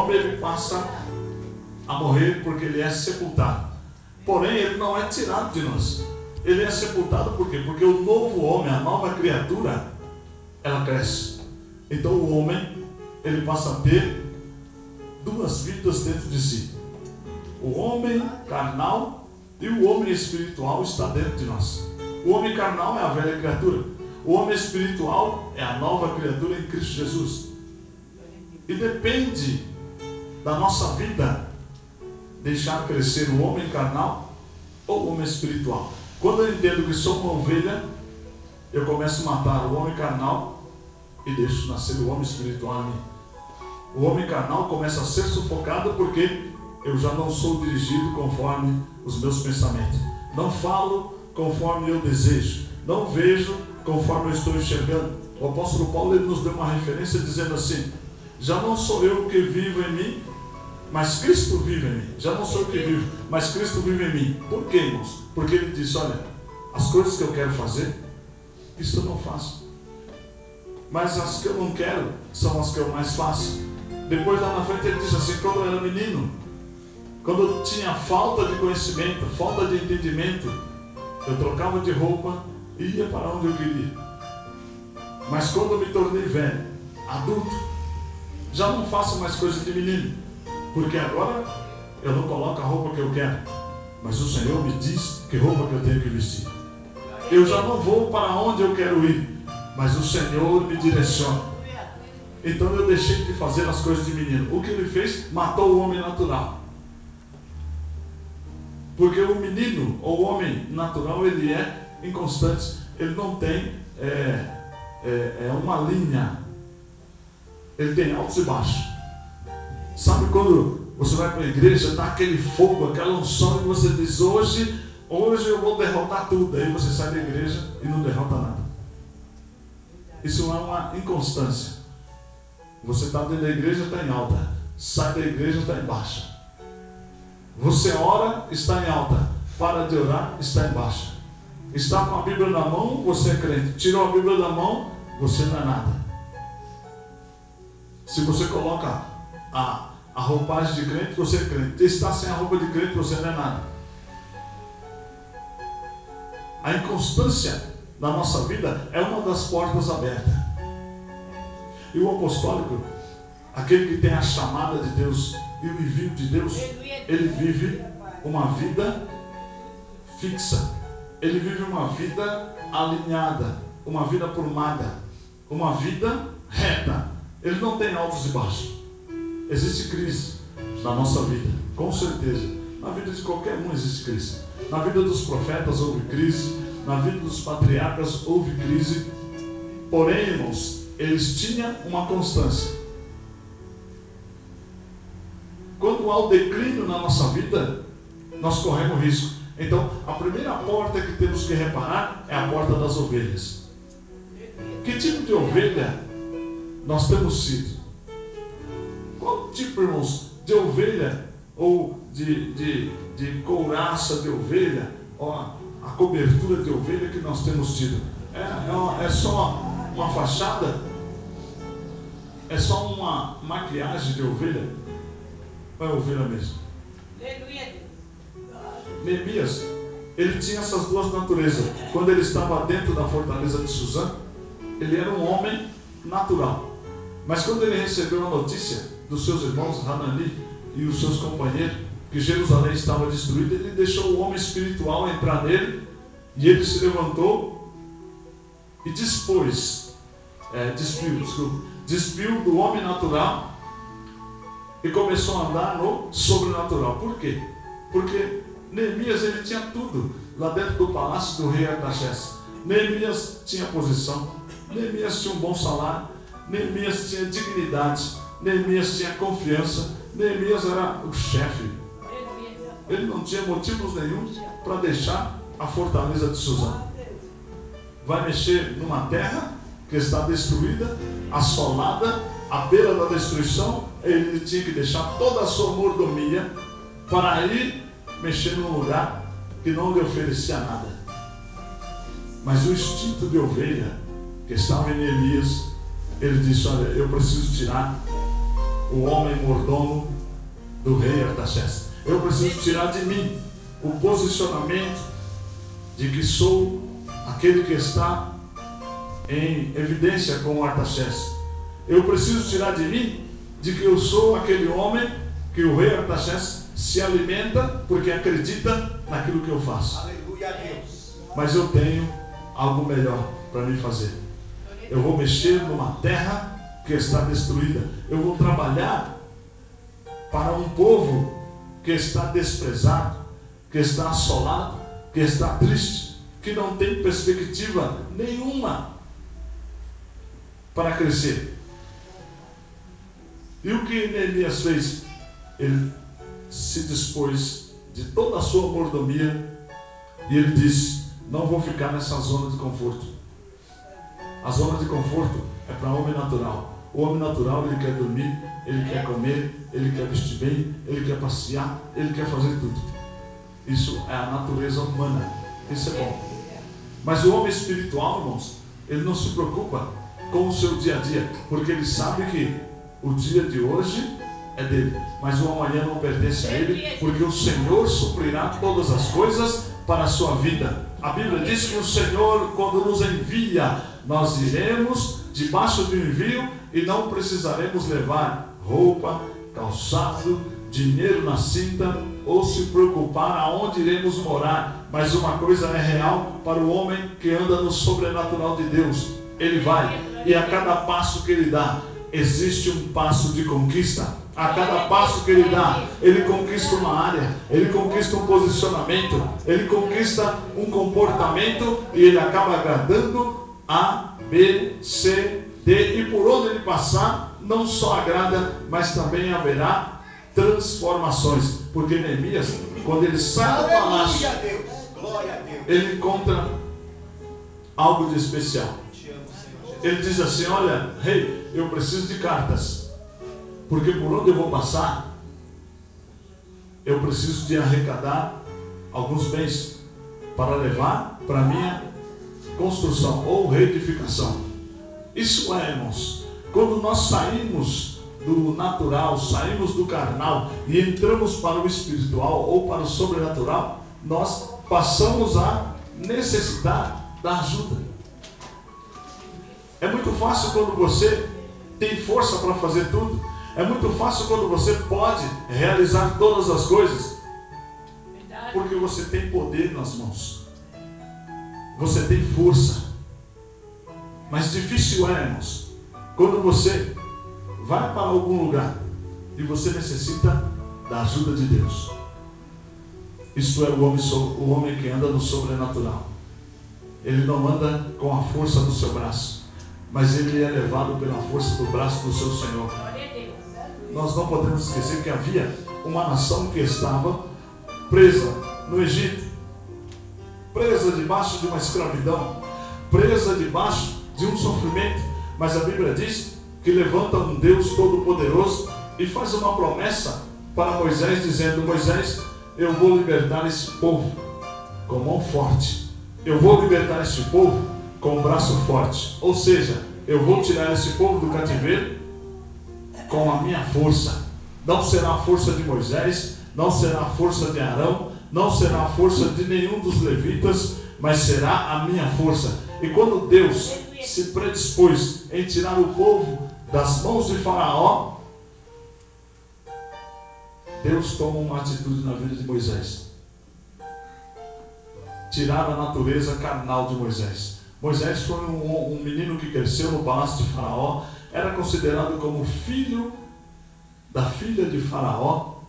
homem ele passa a morrer porque ele é sepultado. Porém, ele não é tirado de nós. Ele é sepultado por quê? Porque o novo homem, a nova criatura, ela cresce. Então o homem, ele passa a ter duas vidas dentro de si. O homem carnal e o homem espiritual está dentro de nós. O homem carnal é a velha criatura. O homem espiritual é a nova criatura em Cristo Jesus. E depende da nossa vida deixar crescer o homem carnal ou o homem espiritual. Quando eu entendo que sou uma ovelha, eu começo a matar o homem carnal e deixo nascer o homem espiritual em mim. O homem carnal começa a ser sufocado porque eu já não sou dirigido conforme os meus pensamentos. Não falo conforme eu desejo. Não vejo conforme eu estou enxergando. O apóstolo Paulo ele nos deu uma referência dizendo assim: já não sou eu que vivo em mim, mas Cristo vive em mim. Já não sou eu que vivo, mas Cristo vive em mim. Por quê, irmãos? Porque ele disse: olha, as coisas que eu quero fazer, isso eu não faço. Mas as que eu não quero, são as que eu mais faço. Depois lá na frente ele disse assim: quando eu era menino, quando eu tinha falta de conhecimento, falta de entendimento, eu trocava de roupa e ia para onde eu queria. Mas quando eu me tornei velho, adulto, já não faço mais coisa de menino. Porque agora eu não coloco a roupa que eu quero, mas o Senhor me diz que roupa que eu tenho que vestir. Eu já não vou para onde eu quero ir, mas o Senhor me direciona. Então eu deixei de fazer as coisas de menino. O que ele fez? Matou o homem natural. Porque o menino, ou o homem natural, ele é inconstante. Ele não tem uma linha. Ele tem altos e baixos. Sabe quando você vai para a igreja, dá aquele fogo, aquela unção, e você diz: hoje eu vou derrotar tudo. Aí você sai da igreja e não derrota nada. Isso é uma inconstância. Você está dentro da igreja, está em alta. Sai da igreja, está em baixa. Você ora, está em alta. Para de orar, está em baixa. Está com a Bíblia na mão, você é crente. Tirou a Bíblia da mão, você não é nada. Se você coloca a roupagem de crente, você é crente. Está sem a roupa de crente, você não é nada. A inconstância na nossa vida é uma das portas abertas. E o apostólico, aquele que tem a chamada de Deus e o envio de Deus, ele vive uma vida fixa. Ele vive uma vida alinhada, uma vida aprumada, uma vida reta. Ele não tem altos e baixos. Existe crise na nossa vida, com certeza. Na vida de qualquer um existe crise. Na vida dos profetas houve crise. Na vida dos patriarcas houve crise. Porém, irmãos, eles tinham uma constância. Quando há o declínio na nossa vida, nós corremos risco. Então, a primeira porta que temos que reparar é a porta das ovelhas. Que tipo de ovelha nós temos sido? Qual tipo, irmãos, de ovelha ou de couraça de ovelha, ou a cobertura de ovelha que nós temos tido? É só uma fachada? É só uma maquiagem de ovelha? Ou é ovelha mesmo? Neemias, ele tinha essas duas naturezas. Quando ele estava dentro da fortaleza de Suzã, ele era um homem natural. Mas quando ele recebeu a notícia dos seus irmãos Hanani e os seus companheiros que Jerusalém estava destruída, ele deixou o homem espiritual entrar nele, e ele se levantou e despiu do homem natural e começou a andar no sobrenatural. Por quê? Porque Neemias, ele tinha tudo lá dentro do palácio do rei Artaxerxes. Neemias tinha posição, Neemias tinha um bom salário, Neemias tinha dignidade, Neemias tinha confiança, Neemias era o chefe. Ele não tinha motivos nenhum para deixar a fortaleza de Suzã. Vai mexer numa terra que está destruída, assolada, à beira da destruição. Ele tinha que deixar toda a sua mordomia para ir mexer num lugar que não lhe oferecia nada. Mas o instinto de ovelha que estava em Neemias, ele disse: olha, eu preciso tirar o homem mordomo do rei Artaxerxes. Eu preciso tirar de mim o posicionamento de que sou aquele que está em evidência com o Artaxerxes. Eu preciso tirar de mim de que eu sou aquele homem que o rei Artaxerxes se alimenta porque acredita naquilo que eu faço. Aleluia a Deus. Mas eu tenho algo melhor para me fazer. Eu vou mexer numa terra que está destruída. Eu vou trabalhar para um povo que está desprezado, que está assolado, que está triste, que não tem perspectiva nenhuma para crescer. E o que Neemias fez? Ele se dispôs de toda a sua mordomia e ele disse: não vou ficar nessa zona de conforto. A zona de conforto é para o homem natural. O homem natural, ele quer dormir, ele quer comer, ele quer vestir bem, ele quer passear, ele quer fazer tudo. Isso é a natureza humana. Isso é bom. Mas o homem espiritual, irmãos, ele não se preocupa com o seu dia a dia, porque ele sabe que o dia de hoje é dele, mas o amanhã não pertence a ele, porque o Senhor suprirá todas as coisas para a sua vida. A Bíblia diz que o Senhor, quando nos envia, nós iremos debaixo do envio e não precisaremos levar roupa, calçado, dinheiro na cinta ou se preocupar aonde iremos morar. Mas uma coisa é real para o homem que anda no sobrenatural de Deus: ele vai, e a cada passo que ele dá, existe um passo de conquista. A cada passo que ele dá, ele conquista uma área, ele conquista um posicionamento, ele conquista um comportamento e ele acaba agradando A, B, C, D, e por onde ele passar, não só agrada, mas também haverá transformações. Porque Neemias, quando ele sai do palácio, ele encontra algo de especial. Ele diz assim: olha, rei, eu preciso de cartas, porque por onde eu vou passar, eu preciso de arrecadar alguns bens para levar para minha construção ou reedificação. Isso é, irmãos, quando nós saímos do natural, saímos do carnal e entramos para o espiritual ou para o sobrenatural, nós passamos a necessitar da ajuda. É muito fácil quando você tem força para fazer tudo. É muito fácil quando você pode realizar todas as coisas. Porque você tem poder nas mãos. Você tem força. Mas difícil é, irmãos, quando você vai para algum lugar e você necessita da ajuda de Deus. Isto é o homem que anda no sobrenatural. Ele não anda com a força do seu braço, mas ele é levado pela força do braço do seu Senhor. Nós não podemos esquecer que havia uma nação que estava presa no Egito, presa debaixo de uma escravidão, presa debaixo de um sofrimento. Mas a Bíblia diz que levanta um Deus todo-poderoso e faz uma promessa para Moisés, dizendo: Moisés, eu vou libertar esse povo com mão forte, eu vou libertar esse povo com um braço forte. Ou seja, eu vou tirar esse povo do cativeiro com a minha força. Não será a força de Moisés, não será a força de Arão, não será a força de nenhum dos levitas, mas será a minha força. E quando Deus se predispôs em tirar o povo das mãos de Faraó, Deus toma uma atitude na vida de Moisés: tirar a natureza carnal de Moisés. Moisés foi um menino que cresceu no palácio de Faraó, era considerado como filho da filha de Faraó,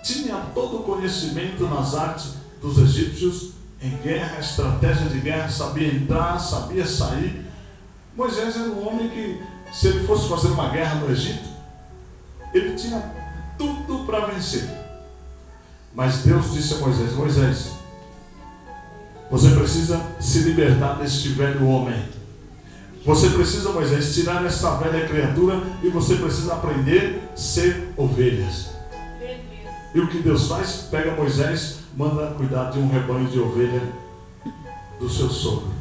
tinha todo o conhecimento nas artes dos egípcios, em guerra, estratégia de guerra, sabia entrar, sabia sair. Moisés era um homem que, se ele fosse fazer uma guerra no Egito, ele tinha tudo para vencer. Mas Deus disse a Moisés: Moisés, você precisa se libertar deste velho homem. Você precisa, Moisés, tirar essa velha criatura e você precisa aprender a ser ovelhas. E o que Deus faz? Pega Moisés, manda cuidar de um rebanho de ovelha do seu sogro.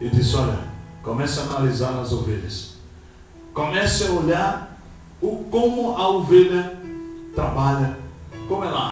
E diz: olha, comece a analisar as ovelhas. Comece a olhar como a ovelha trabalha, como ela